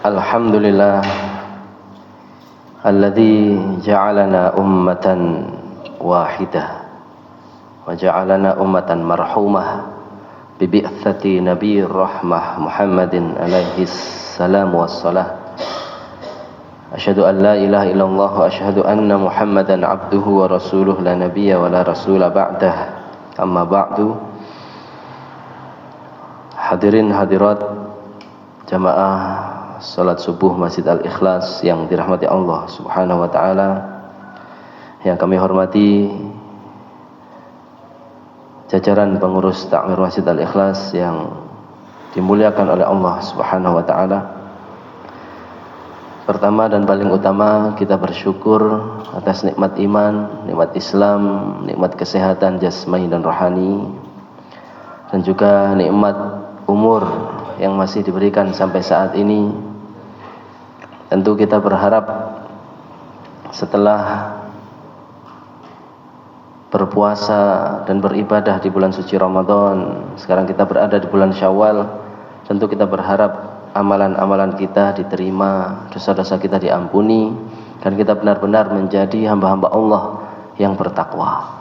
Alhamdulillah alladzi ja'alana ummatan wahidah wa ja'alana ummatan marhumah bi bi'tsati nabiyir rahmah Muhammadin alaihi salam wassalah. Asyhadu an la ilaha illallah wa asyhadu anna Muhammadan abduhu wa rasuluh la nabiyya wa la rasula ba'dah. Amma ba'du. Hadirin hadirat jamaah salat subuh Masjid Al-Ikhlas yang dirahmati Allah Subhanahu wa taala, yang kami hormati jajaran pengurus takmir Masjid Al-Ikhlas yang dimuliakan oleh Allah Subhanahu wa taala. Pertama dan paling utama, kita bersyukur atas nikmat iman, nikmat Islam, nikmat kesehatan jasmani dan rohani, dan juga nikmat umur yang masih diberikan sampai saat ini. Tentu kita berharap setelah berpuasa dan beribadah di bulan suci Ramadan, sekarang kita berada di bulan Syawal, tentu kita berharap amalan-amalan kita diterima, dosa-dosa kita diampuni, dan kita benar-benar menjadi hamba-hamba Allah yang bertakwa.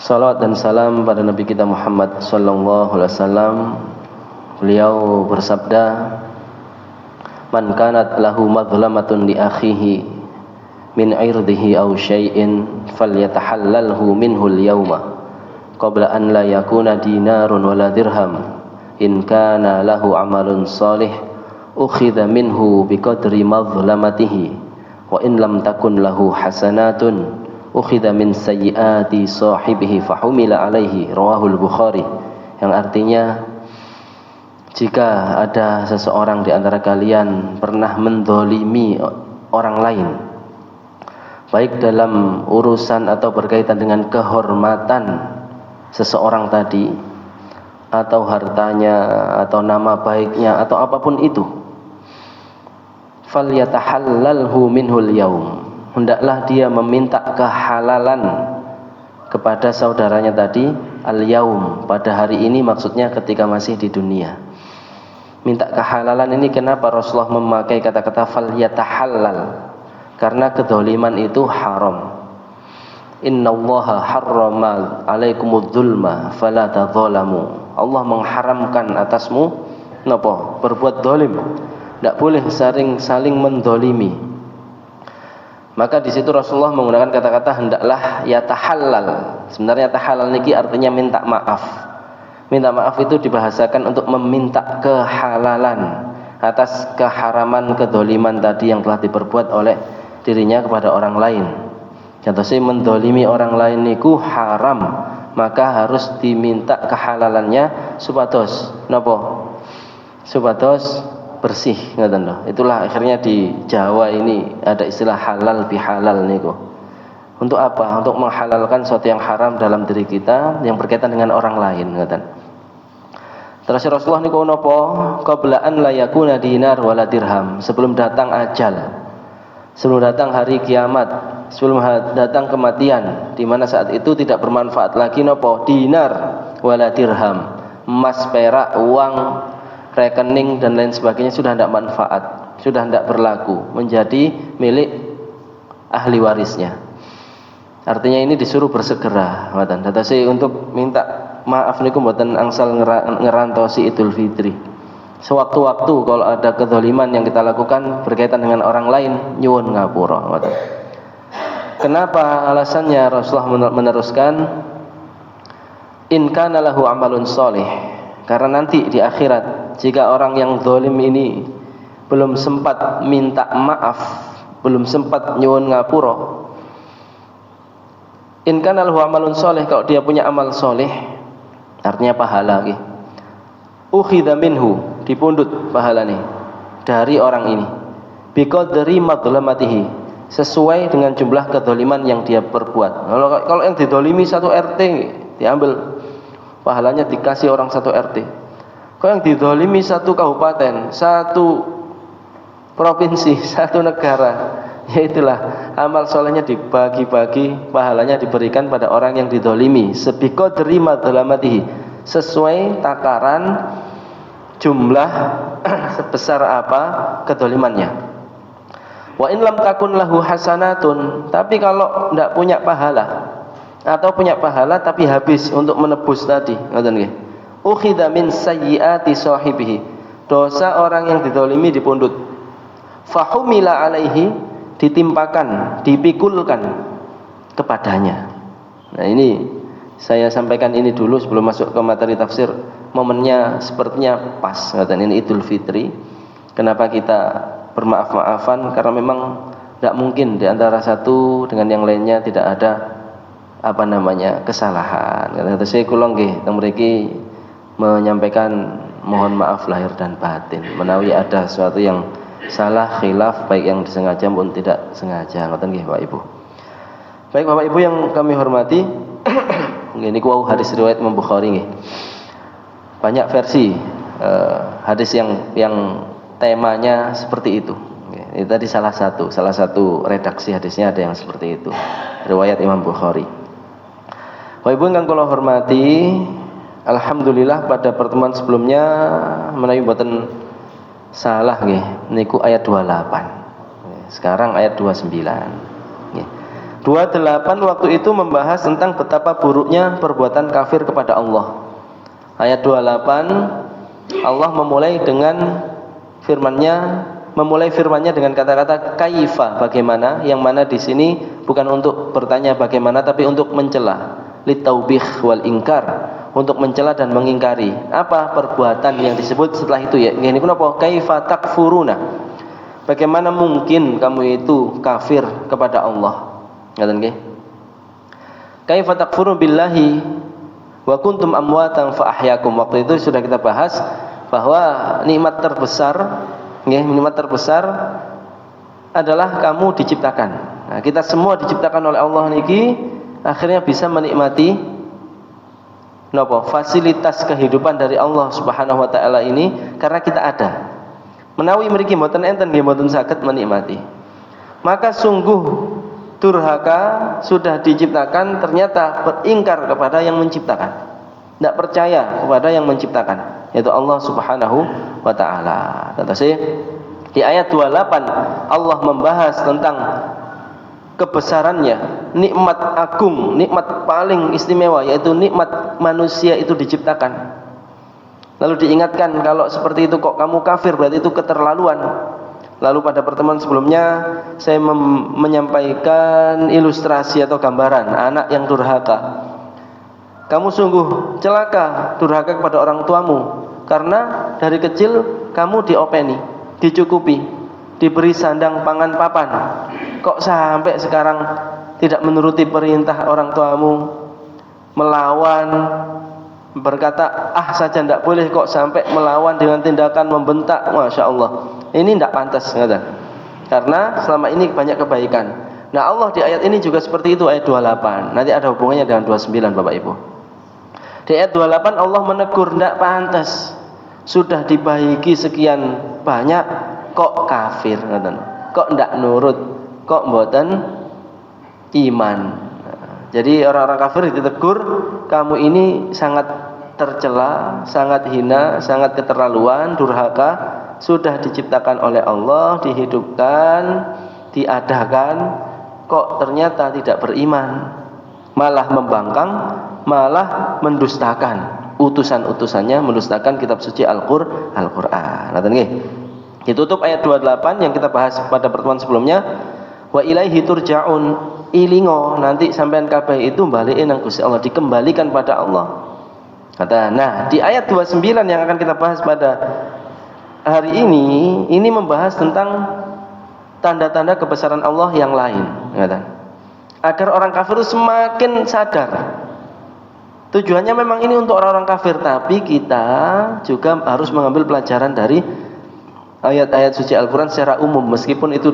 Salawat dan salam pada Nabi kita Muhammad sallallahu alaihi wasallam. Beliau bersabda, "Man kanat lahu madhlamatun li akhihi min 'irdihi aw syai'in falyatahallalhu minhu al-yawma qabla an la yakuna dinarun wala dirham. In kana lahu 'amalun shalih ukhidha minhu biqadri madhlamatihi wa in lam takun lahu hasanatun ukhidha min sayyiati sahibihi fahumila alaihi." Rawahul Bukhari. Yang artinya, jika ada seseorang di antara kalian pernah mendolimi orang lain, baik dalam urusan atau berkaitan dengan kehormatan seseorang tadi, atau hartanya, atau nama baiknya, atau apapun itu, falyatahallalhu minhul yaum, hendaklah dia meminta kehalalan kepada saudaranya tadi, al-yaum, pada hari ini, maksudnya ketika masih di dunia. Minta kehalalan ini kenapa Rasulullah memakai kata-kata falyatahallal? Karena kedoliman itu haram. Innallaha harrama alaikumudz zulma fala tadzalamu. Allah mengharamkan atasmu napa? Berbuat dolim. Tidak boleh saling mendolimi. Maka di situ Rasulullah menggunakan kata-kata hendaklah yatahallal. Sebenarnya tahallal niki artinya minta maaf. Minta maaf itu dibahasakan untuk meminta kehalalan atas keharaman kedoliman tadi yang telah diperbuat oleh dirinya kepada orang lain. Contohnya mendolimi orang lain niku haram, maka harus diminta kehalalannya supados napa? Supados bersih, ngoten lho. Itulah akhirnya di Jawa ini ada istilah halal bihalal niku. Untuk apa? Untuk menghalalkan sesuatu yang haram dalam diri kita yang berkaitan dengan orang lain, ngoten. Terus Rasulullah niku napa? Qabla an la yakuna dinar wala dirham. Sebelum datang ajal, sebelum datang hari kiamat, sebelum datang kematian, di mana saat itu tidak bermanfaat lagi napa? Dinar wala dirham. Emas, perak, uang, rekening dan lain sebagainya sudah tidak manfaat, sudah tidak berlaku, menjadi milik ahli warisnya. Artinya ini disuruh bersegera, ngoten. Datase untuk minta maaf niku mboten angsal ngerantosi Idul Fitri. Sewaktu-waktu kalau ada kezaliman yang kita lakukan berkaitan dengan orang lain, nyuwun ngapura, ngoten. Kenapa alasannya Rasulullah meneruskan in kana lahu amalun shalih? Karena nanti di akhirat, jika orang yang zalim ini belum sempat minta maaf, belum sempat nyuwun ngapura, in kana lahu amalun shalih, kalau dia punya amal soleh, artinya pahala nggih. Ukhidha minhu, dipundhut pahalane dari orang ini. Biqadri madlamatihi, sesuai dengan jumlah kedzaliman yang dia perbuat. Kalau yang didolimi satu RT diambil pahalanya, dikasih orang satu RT. Kalau yang didolimi satu kabupaten, satu provinsi, satu negara, yaitulah amal solehnya dibagi-bagi, pahalanya diberikan pada orang yang didolimi. Biqadri madlamatihi, sesuai takaran jumlah sebesar apa kedolimannya. Wa in lam takun lahu hasanatun, tapi kalau tidak punya pahala atau punya pahala tapi habis untuk menebus tadi, ngoten nggih. Ukhidha min sayyiati sahibihi, dosa orang yang didolimi dipundut. Fahumila alaihi, ditimpakan, dipikulkan kepadanya. Nah ini saya sampaikan ini dulu sebelum masuk ke materi tafsir. Momennya sepertinya pas, katanya ini Idul Fitri. Kenapa kita bermaaf-maafan? Karena memang tidak mungkin di antara satu dengan yang lainnya tidak ada kesalahan. Kata saya kula nggih teng mriki menyampaikan mohon maaf lahir dan batin menawi ada sesuatu yang salah khilaf baik yang disengaja maupun tidak sengaja. Ngoten nggih Bapak Ibu. Baik Bapak Ibu yang kami hormati, ini kuau hadis riwayat Imam Bukhari nggih. Banyak versi hadis yang temanya seperti itu. Ini tadi salah satu redaksi hadisnya ada yang seperti itu. Riwayat Imam Bukhari. Bapak Ibu yang kula hormati, alhamdulillah pada pertemuan sebelumnya menawi mboten salah nggih niku ayat 28. Sekarang ayat 29. Nggih. 28 waktu itu membahas tentang betapa buruknya perbuatan kafir kepada Allah. Ayat 28 Allah memulai firman-Nya dengan kata-kata kaifa, bagaimana, yang mana di sini bukan untuk bertanya bagaimana tapi untuk mencela, litaubih wal ingkar, untuk mencela dan mengingkari apa perbuatan yang disebut setelah itu ya. Ini kenapa? Kaifa takfuruna, bagaimana mungkin kamu itu kafir kepada Allah. Ngaten nggih. Kaifa takfuru billahi wa kuntum amwatan fa ahyakum. Waktu itu sudah kita bahas bahwa nikmat terbesar adalah kamu diciptakan. Nah, kita semua diciptakan oleh Allah niki akhirnya bisa menikmati fasilitas kehidupan dari Allah Subhanahu wa taala ini karena kita ada. Menawi mriki mboten enten nggih mboten saged menikmati. Maka sungguh durhaka sudah diciptakan ternyata beringkar kepada yang menciptakan. Tidak percaya kepada yang menciptakan, yaitu Allah Subhanahu wa taala. Tetapi di ayat 28 Allah membahas tentang kebesarannya, nikmat agung, nikmat paling istimewa, yaitu nikmat manusia itu diciptakan. Lalu diingatkan kalau seperti itu kok kamu kafir, berarti itu keterlaluan. Lalu pada pertemuan sebelumnya saya menyampaikan ilustrasi atau gambaran anak yang durhaka. Kamu sungguh celaka, durhaka kepada orang tuamu, karena dari kecil kamu diopeni, dicukupi, diberi sandang pangan papan. Kok sampai sekarang tidak menuruti perintah orang tuamu, melawan, berkata saja tidak boleh, kok sampai melawan dengan tindakan membentak. Masya Allah, ini tidak pantas, karena selama ini banyak kebaikan. Nah Allah di ayat ini juga seperti itu, ayat 28. Nanti ada hubungannya dengan 29 Bapak Ibu. Di ayat 28 Allah menegur, tidak pantas, sudah dibaiki sekian banyak kok kafir, kok tidak nurut, kok mboten iman. Jadi orang-orang kafir ditegur, kamu ini sangat tercela, sangat hina, sangat keterlaluan, durhaka, sudah diciptakan oleh Allah, dihidupkan, diadakan, kok ternyata tidak beriman, malah membangkang, malah mendustakan utusan-utusannya, mendustakan kitab suci Al-Qur'an. Nah, ditutup ayat 28 yang kita bahas pada pertemuan sebelumnya. Wa ilaihi turja'un, ilingo nanti sampean kabeh itu balikin nang Gusti Allah, dikembalikan pada Allah. Kata, nah di ayat 29 yang akan kita bahas pada hari ini membahas tentang tanda-tanda kebesaran Allah yang lain, agar orang kafir itu semakin sadar. Tujuannya memang ini untuk orang-orang kafir, tapi kita juga harus mengambil pelajaran dari ayat-ayat suci Al-Quran secara umum, meskipun itu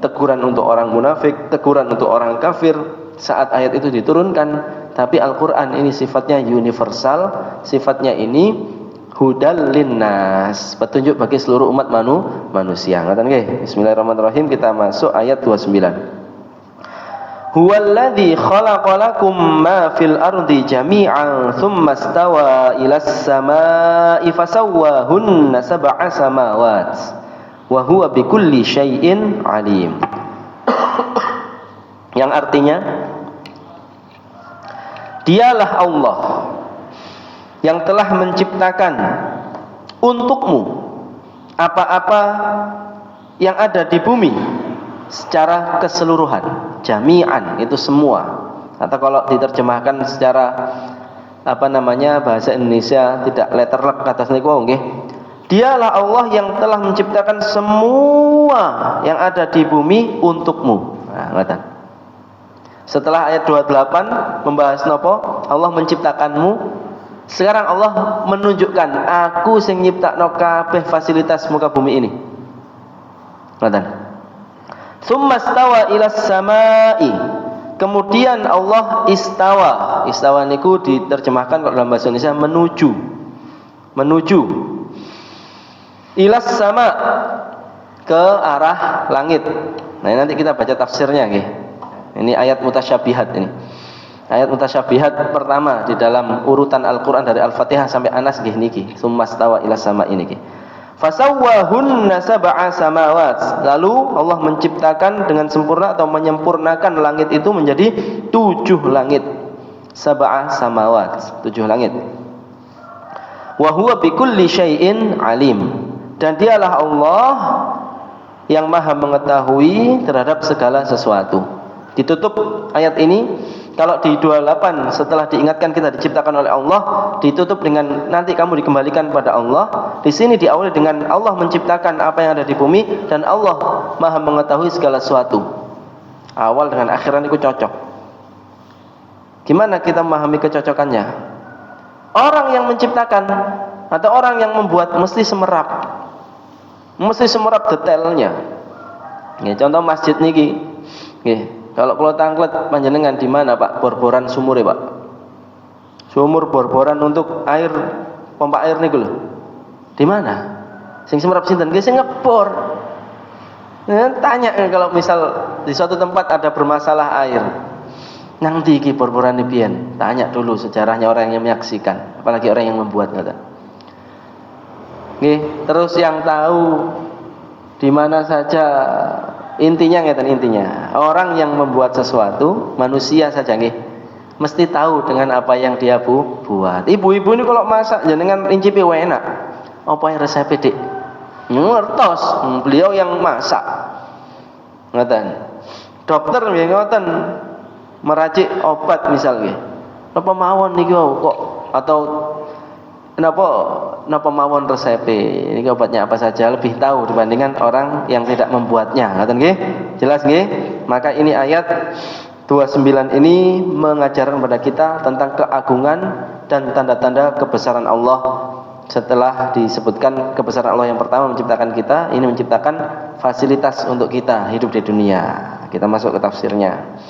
teguran untuk orang munafik, teguran untuk orang kafir saat ayat itu diturunkan, tapi Al-Quran ini sifatnya universal, sifatnya ini hudal linnas, petunjuk bagi seluruh umat manusia. Bismillahirrahmanirrahim, kita masuk ayat 29. Huwallazi khalaqalakum ma fil ardi jami'an thumma istawa ilas samaa'i fasawwahunna sab'a samawat wa huwa bikulli syai'in alim. Yang artinya, dialah Allah yang telah menciptakan untukmu apa-apa yang ada di bumi secara keseluruhan. Jami'an itu semua, atau kalau diterjemahkan secara bahasa Indonesia tidak letterlek atas niku nggih. Dialah Allah yang telah menciptakan semua yang ada di bumi untukmu. Nah, ngoten. Setelah ayat 28 membahas napa? Allah menciptakanmu. Sekarang Allah menunjukkan, aku sing nyiptakno kabeh fasilitas muka bumi ini. Ngoten. Tsumma stawa ilas samai. Kemudian Allah istawa. Istawa niku diterjemahkan kalau dalam bahasa Indonesia menuju ilas sama, ke arah langit. Nah, nanti kita baca tafsirnya nggih. Ini ayat mutasyabihat ini. Ayat mutasyabihat pertama di dalam urutan Al-Qur'an dari Al-Fatihah sampai Anas nggih niki. Tsumma stawa ilas sama ini nggih. Fasawwahunna sab'a samawat. Lalu Allah menciptakan dengan sempurna atau menyempurnakan langit itu menjadi 7 langit. Sab'a samawat, 7 langit. Wa huwa bikulli syai'in alim. Dan dialah Allah yang Maha mengetahui terhadap segala sesuatu. Ditutup ayat ini. Kalau di 28 setelah diingatkan kita diciptakan oleh Allah, ditutup dengan nanti kamu dikembalikan pada Allah. Di sini diawali dengan Allah menciptakan apa yang ada di bumi dan Allah Maha mengetahui segala sesuatu. Awal dengan akhiran itu cocok. Gimana kita memahami kecocokannya? Orang yang menciptakan atau orang yang membuat mesti semerap detailnya. Ya, contoh masjid niki. Nggih. Kalau Pulau Tanglet panjenengan di mana Pak? Bor-boran sumur ya Pak? Sumur bor-boran untuk air, pompa air niku lho. Di mana? Sing semerap sinten? Nggih sing ngebor. Nah, tanya kalau misal di suatu tempat ada bermasalah air. Nang ndi iki bor-boran piyen? Tanya dulu sejarahnya orang yang menyaksikan, apalagi orang yang membuat ngoten. Nggih, terus yang tahu di mana saja. Intinya orang yang membuat sesuatu, manusia saja nggih, mesti tahu dengan apa yang dia buat. Ibu-ibu ini kalau masak jenengan incipi wae enak. Apa yang resep Dik? Ngertos, beliau yang masak. Ngoten. Dokter nggih ngoten, meracik obat misal nggih. Napa mawon niki kok atau Napa mawon resepe? Ini obatnya apa saja, lebih tahu dibandingkan orang yang tidak membuatnya. Ngoten nggih? Jelas nggih? Maka ini ayat 29 ini mengajarkan kepada kita tentang keagungan dan tanda-tanda kebesaran Allah. Setelah disebutkan kebesaran Allah yang pertama menciptakan kita, ini menciptakan fasilitas untuk kita hidup di dunia. Kita masuk ke tafsirnya.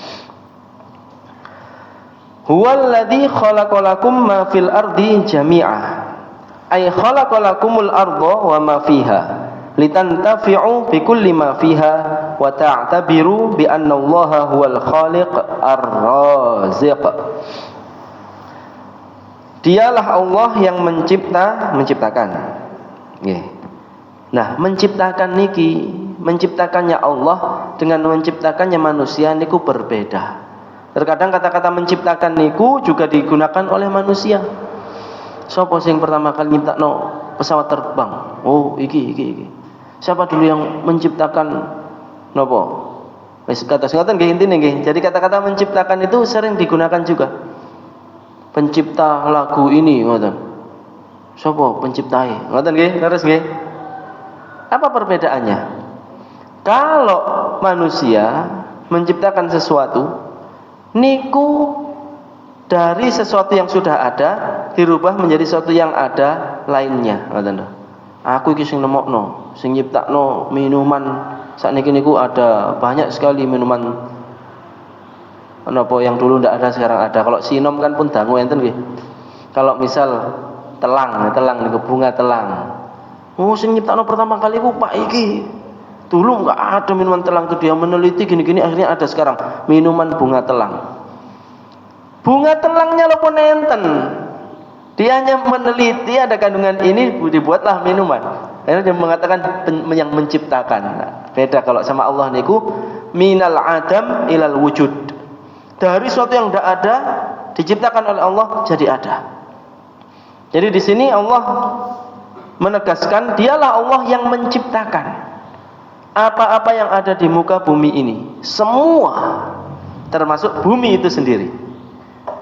Huwallazi khalaqalakum ma fil ardi jami'ah. Ay khalaqalakumul arda wa ma fiha litantafi'u bi kulli ma fiha wa ta'tabiru bi anna Allaha huwal khaliq ar-raziq. Dialah Allah yang menciptakan. Nggih. Nah, menciptakan niki, menciptakannya Allah dengan menciptakannya manusia niku berbeda. Terkadang kata-kata menciptakan niku juga digunakan oleh manusia. Siapa sing pertama kali nyiptakno pesawat terbang? Oh, iki. Siapa dulu yang menciptakan napa? Wis kados ngoten nggih intine nggih. Jadi kata-kata menciptakan itu sering digunakan juga. Pencipta lagu ini ngoten. Siapa penciptae? Ngoten nggih, terus nggih. Apa perbedaannya? Kalau manusia menciptakan sesuatu niku dari sesuatu yang sudah ada dirubah menjadi sesuatu yang ada lainnya. Ngoten lho. Aku iki sing nemokno, sing nyiptakno minuman sakniki niku ada banyak sekali minuman napa yang dulu ndak ada sekarang ada. Kalau sinom kan pun dangu enten nggih. Kalau misal telang niku bunga telang. Oh sing nyiptakno pertama kali ku Pak iki. Dulu nggak ada minuman telang, itu dia meneliti gini-gini, akhirnya ada sekarang minuman bunga telang. Bunga telangnya lo pun enten. Dia hanya meneliti ada kandungan ini, dibuatlah minuman. Akhirnya dia mengatakan yang menciptakan. Nah, beda kalau sama Allah niku minal adam ilal wujud. Dari sesuatu yang tidak ada diciptakan oleh Allah jadi ada. Jadi di sini Allah menegaskan dialah Allah yang menciptakan apa-apa yang ada di muka bumi ini, semua termasuk bumi itu sendiri.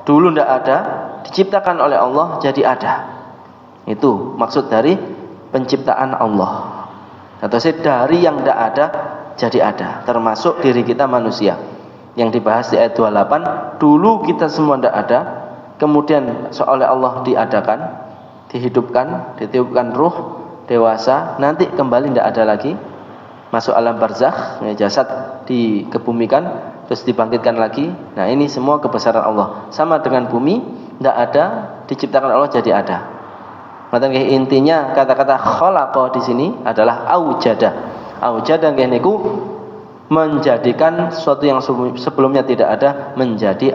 Dulu tidak ada, diciptakan oleh Allah jadi ada. Itu maksud dari penciptaan Allah. Atau dari yang tidak ada jadi ada, termasuk diri kita manusia. Yang dibahas di ayat 28, dulu kita semua tidak ada, kemudian oleh Allah diadakan, dihidupkan, ditiupkan ruh, dewasa, nanti kembali tidak ada lagi. Masuk alam barzakh, jasad dikebumikan, terus dibangkitkan lagi. Nah, ini semua kebesaran Allah. Sama dengan bumi, tidak ada, diciptakan Allah jadi ada. Makanya intinya kata-kata khalaqa di sini adalah aujada. Aujada niku menjadikan sesuatu yang sebelumnya tidak ada menjadi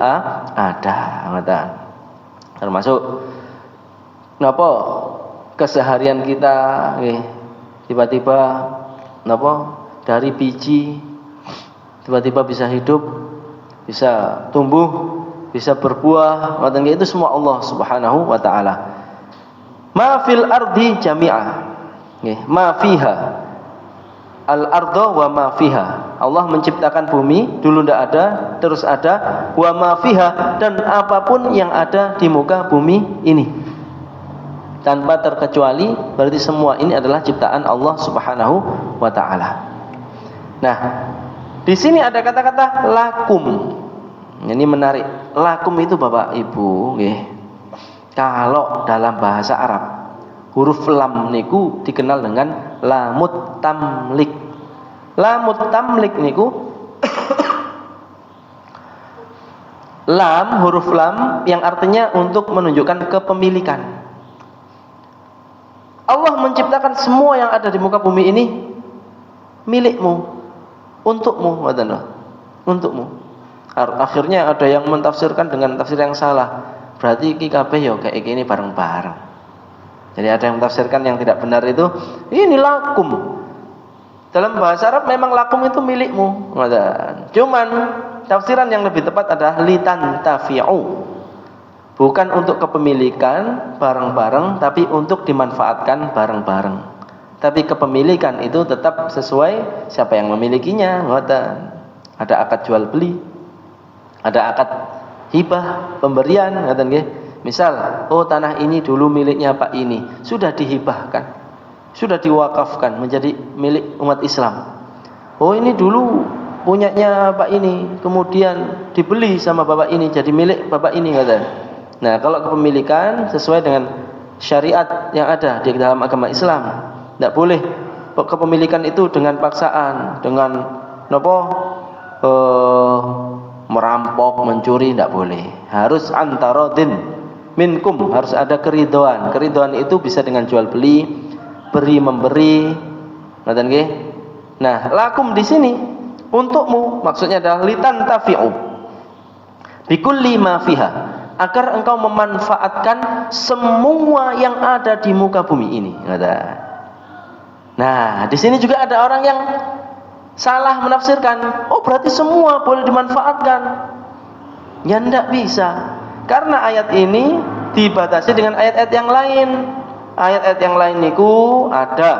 ada. Termasuk kenapa keseharian kita tiba-tiba dari biji tiba-tiba bisa hidup, bisa tumbuh, bisa berbuah, itu semua Allah Subhanahu wa taala. Ma fil ardi jami'ah. Ma fiha. Al-ardo wa ma fiha. Allah menciptakan bumi, dulu tidak ada, terus ada, wa ma fiha, dan apapun yang ada di muka bumi ini. Tanpa terkecuali, berarti semua ini adalah ciptaan Allah Subhanahu wa taala. Nah, di sini ada kata-kata lakum. Ini menarik. Lakum itu Bapak Ibu, kalau dalam bahasa Arab, huruf lam niku dikenal dengan lamut tamlik. Lamut tamlik niku lam, huruf lam yang artinya untuk menunjukkan kepemilikan. Allah menciptakan semua yang ada di muka bumi ini milikmu, untukmu, untukmu. Akhirnya ada yang mentafsirkan dengan tafsir yang salah. Berarti iki kabeh ya kayak gini bareng-bareng. Jadi ada yang mentafsirkan yang tidak benar itu, ini lakum. Dalam bahasa Arab memang lakum itu milikmu. Cuman tafsiran yang lebih tepat adalah litan tafi'u. Bukan untuk kepemilikan bareng-bareng, tapi untuk dimanfaatkan bareng-bareng. Tapi kepemilikan itu tetap sesuai siapa yang memilikinya. Ada akad jual beli, ada akad hibah, pemberian. Misal, tanah ini dulu miliknya Pak ini, sudah dihibahkan, sudah diwakafkan menjadi milik umat Islam. Ini dulu punyanya Pak ini, kemudian dibeli sama Bapak ini, jadi milik Bapak ini. Nah, kalau kepemilikan sesuai dengan syariat yang ada di dalam agama Islam, tidak boleh kepemilikan itu dengan paksaan, dengan merampok, mencuri, tidak boleh. Harus antarodin minkum, harus ada keridhaan. Keridhaan itu bisa dengan jual beli, beri memberi. Nah, lakum di sini untukmu, maksudnya adalah litan tafi'u bikulli ma fiha, agar engkau memanfaatkan semua yang ada di muka bumi ini. Nah, di sini juga ada orang yang salah menafsirkan. Berarti semua boleh dimanfaatkan. Ya tidak bisa. Karena ayat ini dibatasi dengan ayat-ayat yang lain. Ayat-ayat yang lain niku ada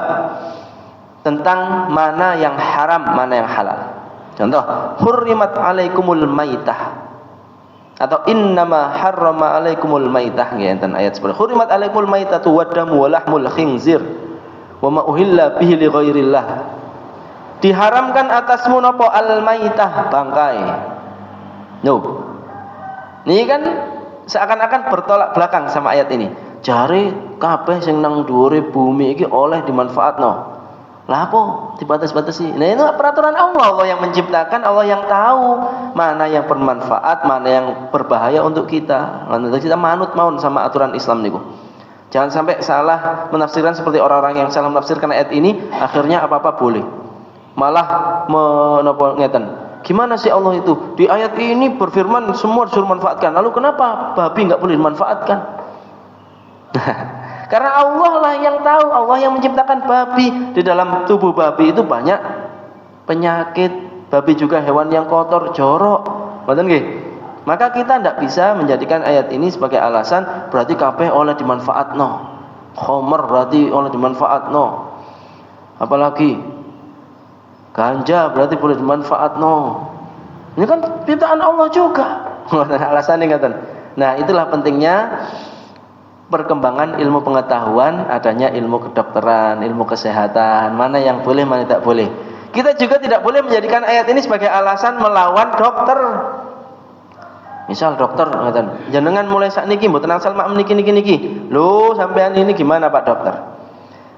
tentang mana yang haram, mana yang halal. Contoh, hurrimat alaikumul maitah, atau innama harrama alaikumul maitah, enten ayat seperti hurimat alaikumul maitatu waddamu wa lahmul khinzir wa ma uhilla bihi li ghairillah. Diharamkan atasmu napa al maitah, bangkai. Ini kan seakan-akan bertolak belakang sama ayat ini. Jare kabeh sing nang dhuwure bumi iki oleh dimanfaatno. Lah apa dibatas-batasi? Nah, itu peraturan Allah yang menciptakan, Allah yang tahu mana yang bermanfaat, mana yang berbahaya untuk kita. Kita manut maun sama aturan Islam niku. Jangan sampai salah menafsirkan seperti orang-orang yang salah menafsirkan ayat ini, akhirnya apa-apa boleh. Malah menapa ngeten. Gimana sih Allah itu? Di ayat ini berfirman semua disuruh manfaatkan. Lalu kenapa babi enggak boleh dimanfaatkan? Karena Allah lah yang tahu, Allah yang menciptakan babi. Di dalam tubuh babi itu banyak penyakit. Babi juga hewan yang kotor, jorok. Ngoten nggih? Maka kita tidak bisa menjadikan ayat ini sebagai alasan berarti kabeh oleh dimanfaatno. Khomer berarti oleh dimanfaatno. Apalagi ganja berarti boleh dimanfaatno. Ini kan ciptaan Allah juga. Alasannya ngaten. Nah, itulah pentingnya perkembangan ilmu pengetahuan, adanya ilmu kedokteran, ilmu kesehatan, mana yang boleh, mana tidak boleh. Kita juga tidak boleh menjadikan ayat ini sebagai alasan melawan dokter. Misal dokter ngaten, jenengan mulai sakniki mboten angsal mak niki. Loh, sampean ini gimana Pak Dokter?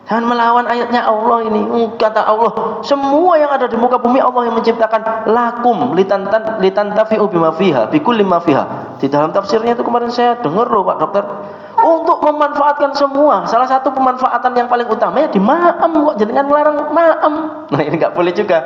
Jangan melawan ayatnya Allah ini. Kata Allah, semua yang ada di muka bumi Allah yang menciptakan. Lakum litantafi'u bima fiha, bikulli ma fiha. Di dalam tafsirnya itu kemarin saya dengar loh Pak Dokter, untuk memanfaatkan semua. Salah satu pemanfaatan yang paling utama ya di ma'am, kok jenengan melarang ma'am. Nah, ini enggak boleh juga.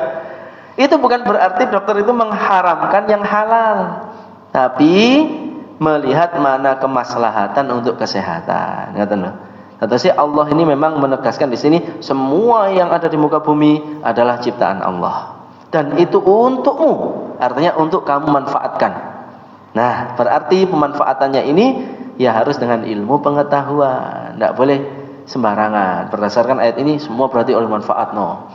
Itu bukan berarti dokter itu mengharamkan yang halal, tapi melihat mana kemaslahatan untuk kesehatan. Ngaten lho. Tetapi Allah ini memang menegaskan di sini semua yang ada di muka bumi adalah ciptaan Allah. Dan itu untukmu, artinya untuk kamu manfaatkan. Nah, berarti pemanfaatannya ini ya harus dengan ilmu pengetahuan. Tidak boleh sembarangan. Berdasarkan ayat ini semua berarti oleh manfaat no.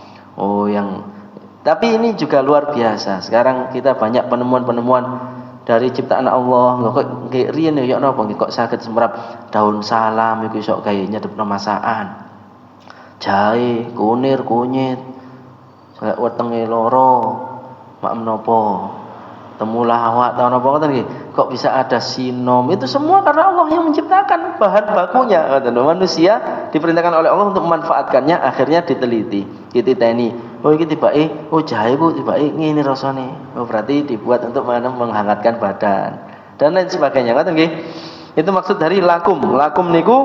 Tapi ini juga luar biasa. Sekarang kita banyak penemuan-penemuan dari ciptaan Allah. Kok kayak riyen ya napa kok saged semrap daun salam iku iso gawe nyedepno masakan. Jahe, kunir, kunyit. Sak wetenge loro. Mak menapa? Temulawak ta napa ngoten nggih. Kok bisa ada sinom? Itu semua karena Allah yang menciptakan bahan bakunya. Manusia diperintahkan oleh Allah untuk memanfaatkannya, akhirnya diteliti, dititeni. Oh iki tibake, jahe ku tibake ngene rasane. Oh berarti dibuat untuk menghangatkan badan dan lain sebagainya. Ngoten nggih. Itu maksud dari lakum. Lakum niku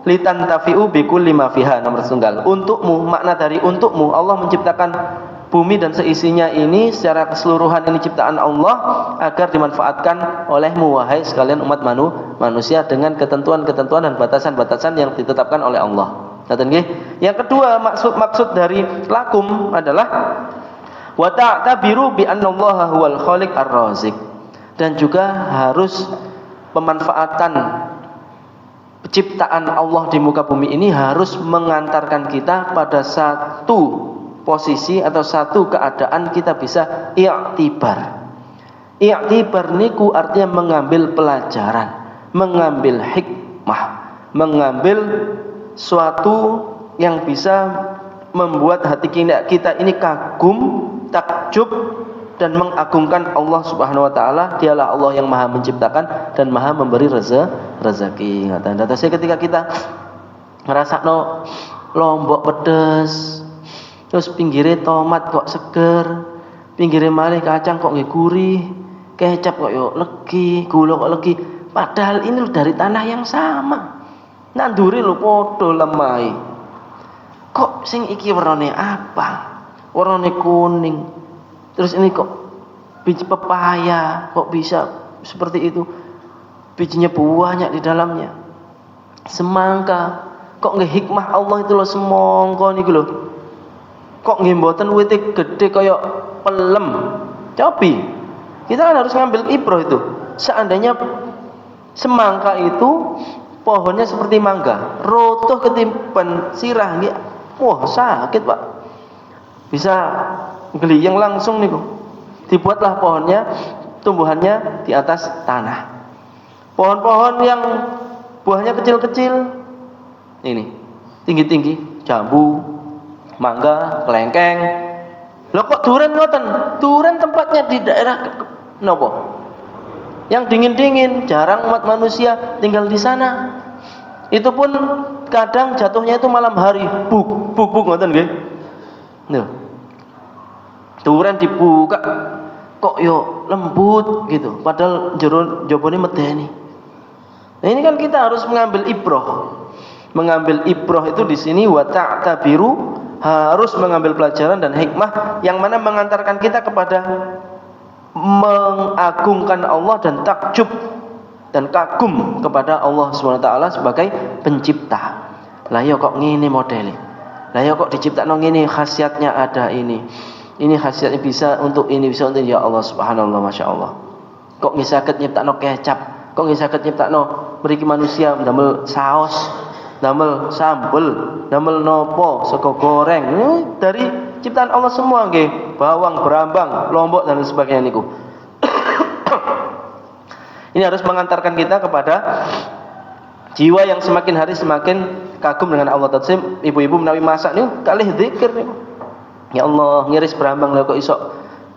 litantafi'u bikulli ma fiha, nomor setunggal. Untukmu, makna dari untukmu, Allah menciptakan bumi dan seisinya ini secara keseluruhan ini ciptaan Allah agar dimanfaatkan olehmu wahai sekalian umat manusia dengan ketentuan-ketentuan dan batasan-batasan yang ditetapkan oleh Allah. Yang kedua, maksud dari lakum adalah wa ta'tabiru bi annallaha huwal khaliq ar-razik. Dan juga harus pemanfaatan penciptaan Allah di muka bumi ini harus mengantarkan kita pada satu posisi atau satu keadaan kita bisa i'tibar. I'tibar niku artinya mengambil pelajaran, mengambil hikmah, mengambil suatu yang bisa membuat hati kita ini kagum, takjub dan mengagungkan Allah Subhanahu wa taala. Dialah Allah yang Maha menciptakan dan Maha memberi rezeki. Ngaten ketika kita ngrasakno lombok pedes, terus pinggirnya tomat kok seger, pinggirnya malih kacang kok nggih gurih, kecap kok yo legi, gula kok legi. Padahal ini dari tanah yang sama. Nanduri lho padha lemai. Kok sing iki warnane apa? Warnane kuning. Terus ini kok biji pepaya kok bisa seperti itu? Bijinya banyak di dalamnya. Semangka kok nggih hikmah Allah itu lho semangka niku lho. Kok nggih mboten wite gede kaya pelem. Cobi. Kita kan harus ngambil ibrah itu. Seandainya semangka itu pohonnya seperti mangga, rotoh ketimpan sirah nggih. Wah, sakit, Pak. Bisa gliyeng langsung niku. Dibuatlah pohonnya, tumbuhannya di atas tanah. Pohon-pohon yang buahnya kecil-kecil ini, tinggi-tinggi, jambu, mangga, kelengkeng. Loh kok duren ngoten? Duren tempatnya di daerah nopo? Yang dingin-dingin, jarang umat manusia tinggal di sana. Itu pun kadang jatuhnya itu malam hari, buk ngoten nggih. Lho. Duren dibuka kok yo lembut gitu, padahal jabone medeni. Nah, ini kan kita harus mengambil ibrah. Mengambil ibrah itu di sini wa ta'tabiru, harus mengambil pelajaran dan hikmah yang mana mengantarkan kita kepada mengagungkan Allah dan takjub dan kagum kepada Allah SWT sebagai pencipta. Lah ya kok ngene modele. Lah ya kok diciptakan ngene, khasiatnya ada ini. Ini khasiatnya bisa untuk ini, bisa untuk ya Allah subhanallah, masya Allah. Kok nggih saged nyiptakno kecap, kok nggih saged nyiptakno mriki manusia damel saos, damel sambel, damel nopo, sego goreng. Ini dari ciptaan Allah semua nggih, bawang, berambang, lombok dan sebagainya niku. Ini harus mengantarkan kita kepada jiwa yang semakin hari semakin kagum dengan Allah. Tatsim ibu-ibu menawi masak niku kalih zikir niku. Ya Allah, ngiris berambang lho kok iso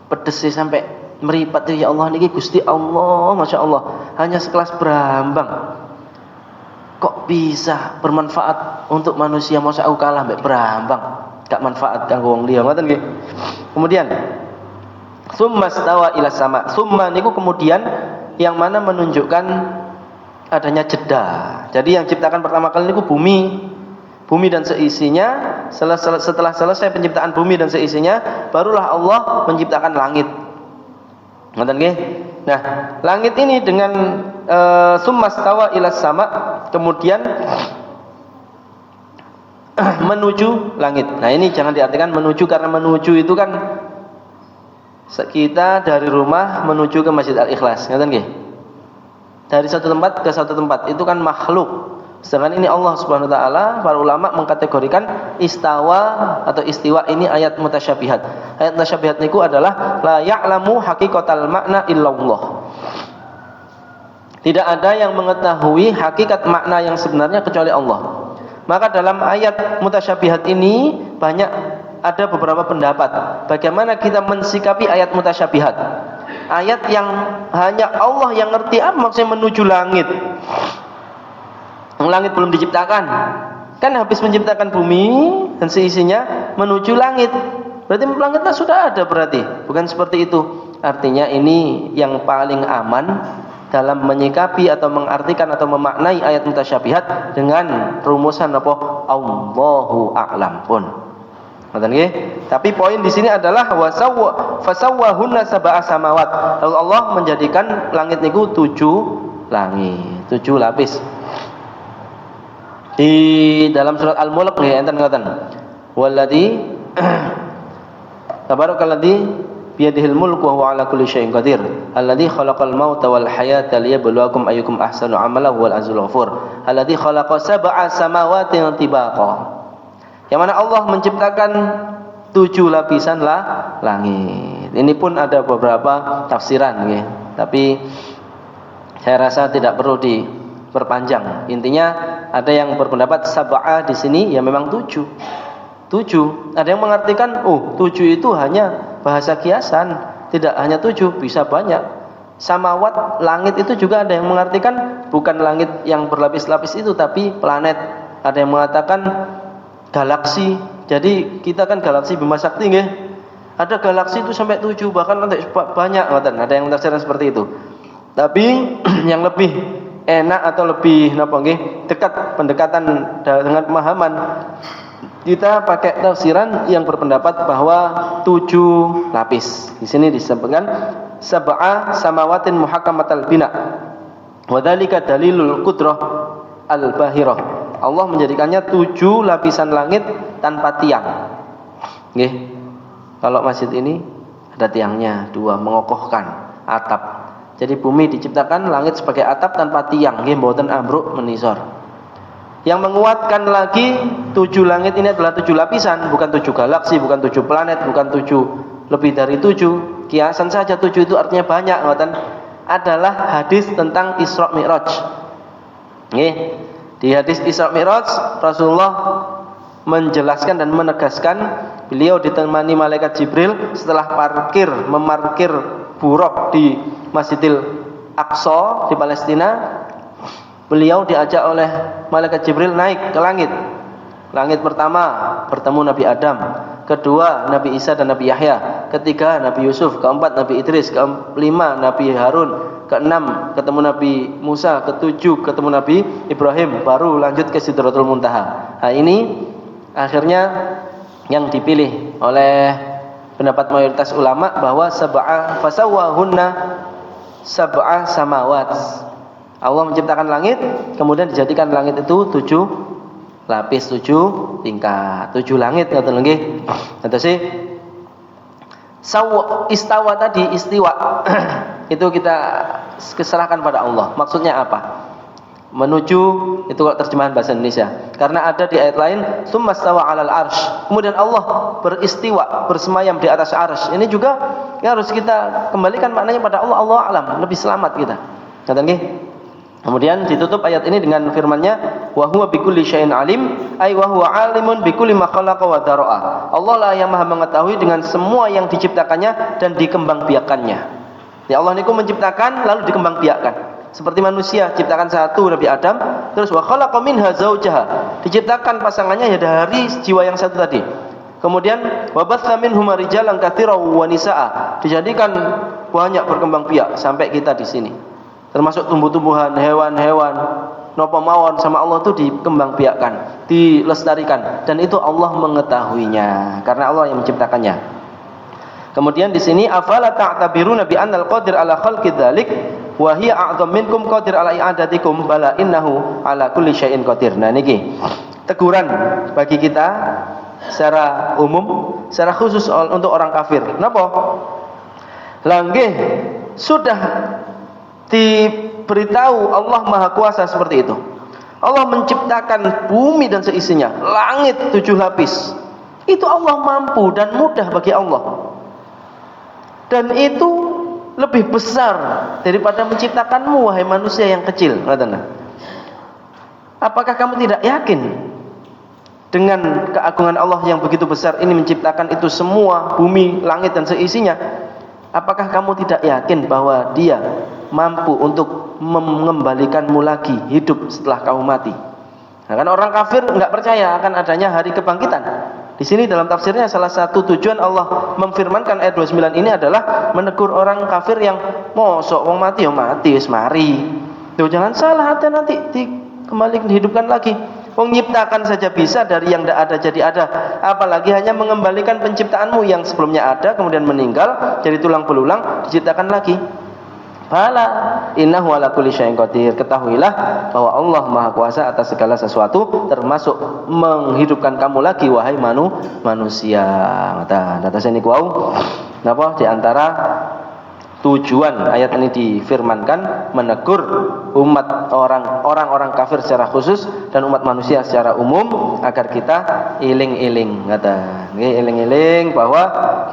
pedes sampai meripat ya Allah niki Gusti Allah, masya Allah, hanya sekelas berambang kok bisa bermanfaat untuk manusia. Masa aku kalah mbek berambang, gak manfaat kanggo wong liya, ngoten nggih. Kemudian summa stawa ila sama. Summa niku kemudian yang mana menunjukkan adanya jeda. Jadi yang ciptakan pertama kali niku bumi dan seisinya. Setelah selesai penciptaan bumi dan seisinya, barulah Allah menciptakan langit. Ngoten nggih. Nah, langit ini dengan summa stawa ila sama, kemudian menuju langit. Nah, ini jangan diartikan menuju, karena menuju itu kan kita dari rumah menuju ke Masjid Al-Ikhlas, ngoten nggih. Dari satu tempat ke satu tempat itu kan makhluk. Sedangkan ini Allah Subhanahu wa taala, para ulama mengkategorikan istawa atau istiwa ini ayat mutasyabihat. Ayat mutasyabihat niku adalah la ya'lamu haqiqatal makna illallah. Tidak ada yang mengetahui hakikat makna yang sebenarnya kecuali Allah. Maka dalam ayat mutasyabihat ini banyak ada beberapa pendapat bagaimana kita mensikapi ayat mutasyabihat. Ayat yang hanya Allah yang ngerti apa maksudnya menuju langit. Langit belum diciptakan, kan habis menciptakan bumi dan seisinya menuju langit. Berarti langitnya sudah ada, berarti bukan seperti itu. Artinya ini yang paling aman dalam menyikapi atau mengartikan atau memaknai ayat mutasyabihat dengan rumusan apa? Allahu a'lam pun. Tapi poin di sini adalah fasawwahunna sab'a samawat. Lalu Allah menjadikan langit niku 7 langit, 7 lapis. Di dalam surat Al-Mulk nih enten ngoten. Walladzi tabarakalladzi biyadihil mulku wa huwa ala kulli syai'in qadir. Alladzi khalaqal mauta wal hayata liyabluwakum ayyukum ahsanu amala wal azizul ghafur. Alladzi khalaqa sab'a samawati tibaqa. Yang mana Allah menciptakan 7 lapisan langit. Ini pun ada beberapa tafsiran nggih. Tapi saya rasa tidak perlu diperpanjang. Intinya ada yang berpendapat sab'ah di sini ya memang 7. Ada yang mengartikan 7 itu hanya bahasa kiasan, tidak hanya 7, bisa banyak. Samawat langit itu juga ada yang mengartikan bukan langit yang berlapis-lapis itu, tapi planet. Ada yang mengatakan galaksi. Jadi kita kan galaksi Bima Sakti nggih. Ada galaksi itu sampai 7, bahkan nanti banyak ngoten. Ada yang tafsiran seperti itu. Tapi yang lebih enak atau lebih dekat pendekatan dengan pemahaman, kita pakai tafsiran yang berpendapat bahwa 7 lapis. Di sini disebutkan sab'a samawatin muhakkamatal bina. Wa dzalika dalilul qudrah al-bahirah. Allah menjadikannya 7 lapisan langit tanpa tiang. Nggih. Kalau masjid ini ada tiangnya 2 mengokohkan atap. Jadi bumi diciptakan, langit sebagai atap tanpa tiang, nggih mboten ambruk menisor. Yang menguatkan lagi 7 langit ini adalah 7 lapisan, bukan 7 galaksi, bukan 7 planet, bukan 7 lebih dari 7. Kiasan saja 7 itu artinya banyak, ngoten. Adalah hadis tentang Isra Mi'raj. Nggih. Di hadis Isra Mi'raj Rasulullah menjelaskan dan menegaskan, beliau ditemani malaikat Jibril setelah memarkir buruk di Masjidil Aqsa di Palestina. Beliau diajak oleh malaikat Jibril naik ke langit. Langit pertama bertemu Nabi Adam, kedua Nabi Isa dan Nabi Yahya, ketiga Nabi Yusuf, keempat Nabi Idris, kelima Nabi Harun, keenam ketemu Nabi Musa, ketujuh ketemu Nabi Ibrahim, baru lanjut ke Sidratul Muntaha. Nah ini akhirnya yang dipilih oleh pendapat mayoritas ulama bahwa sab'a fasawwahunna sab'a samawat. Allah menciptakan langit, kemudian dijadikan langit itu 7 lapis, 7 tingkat, 7 langit ngoten nggih. Terus istawa tadi, istiwa itu kita serahkan pada Allah. Maksudnya apa? Menuju, itu kalau terjemahan bahasa Indonesia. Karena ada di ayat lain, tsummastawa 'alal arsy. Kemudian Allah beristiwa, bersemayam di atas arsy. Ini juga ya harus kita kembalikan maknanya pada Allah. Allah alam, lebih selamat kita. Kata nggih. Kemudian ditutup ayat ini dengan firman-Nya, wa huwa bikulli syai'in alim, ay wa huwa alimun bikulli ma khalaqa wa dara'a. Allah lah yang Maha mengetahui dengan semua yang diciptakannya dan dikembangbiakannya. Ya Allah niku menciptakan lalu dikembangbiakan. Seperti manusia, ciptakan satu Nabi Adam, terus wa khalaqa minha zaujaha, diciptakan pasangannya ya dari jiwa yang satu tadi. Kemudian wa batha minhuma rijalan katsiran wa nisaa, dijadikan banyak berkembang biak sampai kita di sini. Termasuk tumbuh-tumbuhan, hewan-hewan, napa mawon sama Allah itu dikembangbiakkan, dilestarikan, dan itu Allah mengetahuinya karena Allah yang menciptakannya. Kemudian di sini afala ta'tabiruna bi annal qadir ala khalqi dzalik wa hiya a'dzam minkum qadir ala i'adatikum bala innahu ala kulli syai'in qadir. Nah niki teguran bagi kita secara umum, secara khusus untuk orang kafir. Napa? Langgih sudah diberitahu Allah Maha Kuasa seperti itu. Allah menciptakan bumi dan seisinya, langit 7 lapis. Itu Allah mampu dan mudah bagi Allah. Dan itu lebih besar daripada menciptakanmu wahai manusia yang kecil. Apakah kamu tidak yakin dengan keagungan Allah yang begitu besar ini menciptakan itu semua, bumi, langit dan seisinya? Apakah kamu tidak yakin bahwa Dia mampu untuk mengembalikanmu lagi hidup setelah kamu mati? Nah, kan orang kafir enggak percaya akan adanya hari kebangkitan. Di sini dalam tafsirnya salah satu tujuan Allah memfirmankan ayat 29 ini adalah menegur orang kafir yang mosok wong mati ya mati wis mari. Tuh jangan salah, ada nanti kembali dihidupkan lagi. Wong nyiptakan saja bisa dari yang tidak ada jadi ada, apalagi hanya mengembalikan penciptaanmu yang sebelumnya ada kemudian meninggal jadi tulang belulang diciptakan lagi. Bala innahu ala kulli syai'in qadir. Ketahuilah bahwa Allah Maha Kuasa atas segala sesuatu, termasuk menghidupkan kamu lagi wahai manusia. Kata sini kuau. Napa di antara tujuan ayat ini difirmankan menegur umat orang-orang kafir secara khusus dan umat manusia secara umum agar kita iling-iling, kata iling-iling bahwa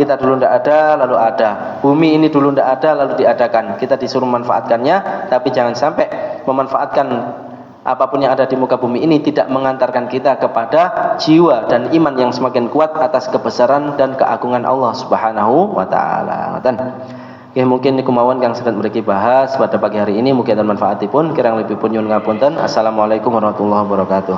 kita dulu tidak ada lalu ada, bumi ini dulu tidak ada lalu diadakan, kita disuruh memanfaatkannya, tapi jangan sampai memanfaatkan apapun yang ada di muka bumi ini tidak mengantarkan kita kepada jiwa dan iman yang semakin kuat atas kebesaran dan keagungan Allah Subhanahu wa taala. Ya, mungkin niku mawon kang saged mriki bahas pada pagi hari ini, mugi enten manfaatipun, kirang lebih pun nyuwun ngapunten. Assalamualaikum warahmatullahi wabarakatuh.